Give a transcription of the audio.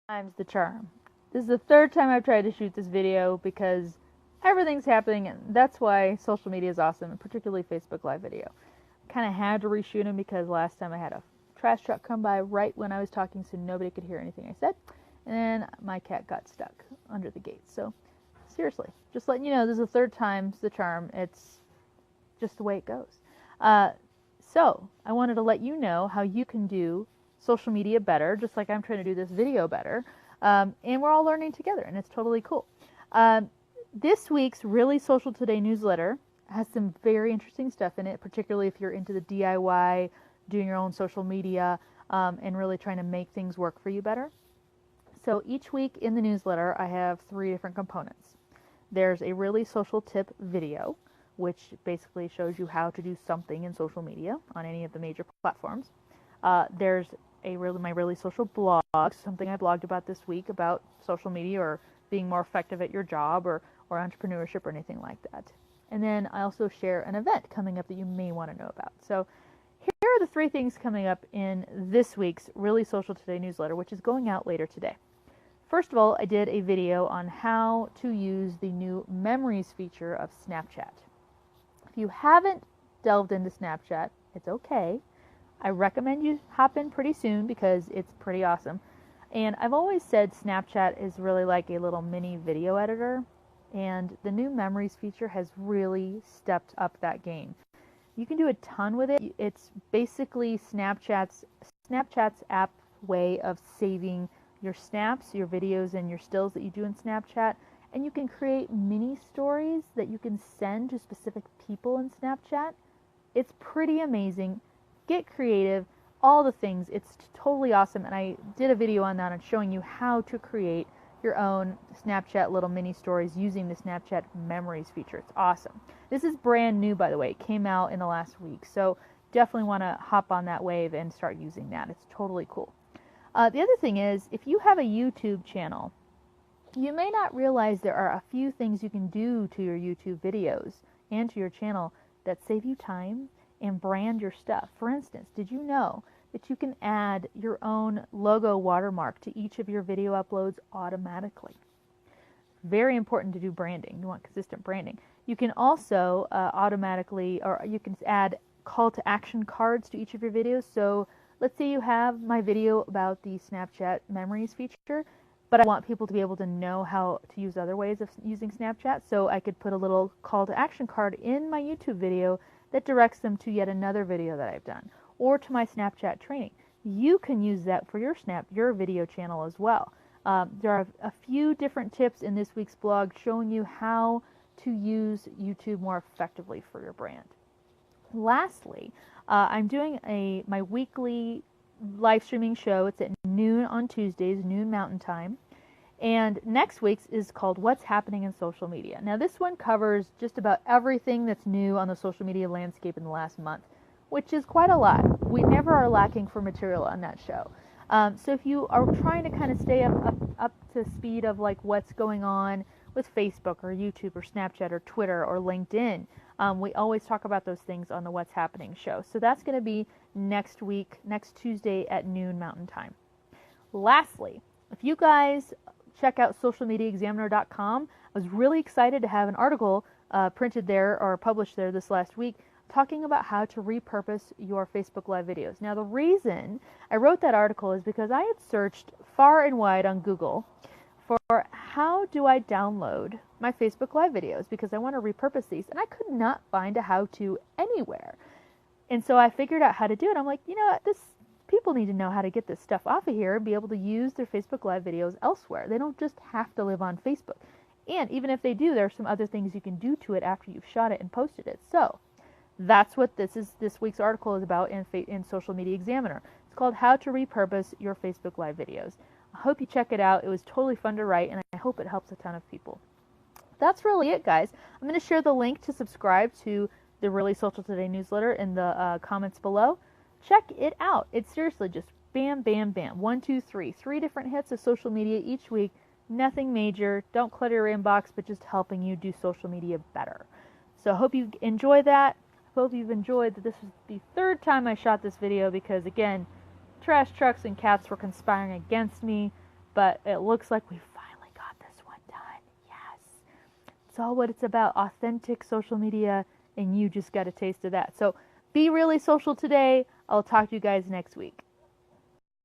Times the charm. This is the third time I've tried to shoot this video because everything's happening, and that's why social media is awesome, and particularly Facebook Live video. Kind of had to reshoot them because last time I had a trash truck come by right when I was talking, so nobody could hear anything I said, and then my cat got stuck under the gate. So seriously, just letting you know, this is the third time's the charm. It's just the way it goes. So I wanted to let you know how you can do social media better, just like I'm trying to do this video better. And we're all learning together, and it's totally cool. This week's Really Social Today newsletter has some very interesting stuff in it, particularly if you're into the DIY, doing your own social media, and really trying to make things work for you better. So each week in the newsletter, I have 3 different components. There's a Really Social Tip video, which basically shows you how to do something in social media on any of the major platforms. There's my Really Social blog, something I blogged about this week about social media or being more effective at your job or entrepreneurship or anything like that. And then I also share an event coming up that you may want to know about. So here are the 3 things coming up in this week's Really Social Today newsletter, which is going out later today. First of all, I did a video on how to use the new Memories feature of Snapchat. If you haven't delved into Snapchat, it's okay. I recommend you hop in pretty soon because it's pretty awesome. And I've always said Snapchat is really like a little mini video editor, and the new Memories feature has really stepped up that game. You can do a ton with it. It's basically Snapchat's app way of saving your snaps, your videos, and your stills that you do in Snapchat. And you can create mini stories that you can send to specific people in Snapchat. It's pretty amazing. Get creative, all the things. It's totally awesome, and I did a video on that and showing you how to create your own Snapchat little mini stories using the Snapchat Memories feature. It's awesome. This is brand new, by the way. It came out in the last week, so definitely want to hop on that wave and start using that. It's totally cool. The other thing is, if you have a YouTube channel, you may not realize there are a few things you can do to your YouTube videos and to your channel that save you time and brand your stuff. For instance, did you know that you can add your own logo watermark to each of your video uploads automatically? Very important to do branding. You want consistent branding. You can also you can add call to action cards to each of your videos. So let's say you have my video about the Snapchat Memories feature, but I want people to be able to know how to use other ways of using Snapchat, so I could put a little call to action card in my YouTube video that directs them to yet another video that I've done, or to my Snapchat training. You can use that for your video channel as well. There are a few different tips in this week's blog showing you how to use YouTube more effectively for your brand. Lastly, I'm doing my weekly live streaming show. It's at noon on Tuesdays, noon Mountain Time. And next week's is called What's Happening in Social Media. Now this one covers just about everything that's new on the social media landscape in the last month, which is quite a lot. We never are lacking for material on that show. So if you are trying to kind of stay up to speed of like what's going on with Facebook or YouTube or Snapchat or Twitter or LinkedIn, we always talk about those things on the What's Happening show. So that's going to be next week, next Tuesday at noon Mountain Time. Lastly, if you guys check out socialmediaexaminer.com, I was really excited to have an article printed there or published there this last week talking about how to repurpose your Facebook Live videos. Now the reason I wrote that article is because I had searched far and wide on Google for how do I download my Facebook Live videos because I want to repurpose these, and I could not find a how-to anywhere. And so I figured out how to do it. I'm like, you know what, people need to know how to get this stuff off of here and be able to use their Facebook Live videos elsewhere. They don't just have to live on Facebook. And even if they do, there are some other things you can do to it after you've shot it and posted it. So that's what this week's article is about in Social Media Examiner. It's called How to Repurpose Your Facebook Live Videos. I hope you check it out. It was totally fun to write, and I hope it helps a ton of people. That's really it, guys. I'm going to share the link to subscribe to the Really Social Today newsletter in the comments below. Check it out. It's seriously just bam, bam, bam. 1, 2, 3. 3 different hits of social media each week. Nothing major. Don't clutter your inbox, but just helping you do social media better. So I hope you enjoy that. I hope you've enjoyed that. This is the 3rd time I shot this video because, again, trash trucks and cats were conspiring against me. but it looks like we finally got this one done. Yes. It's all what it's about. Authentic social media, and you just got a taste of that. So be really social today. I'll talk to you guys next week.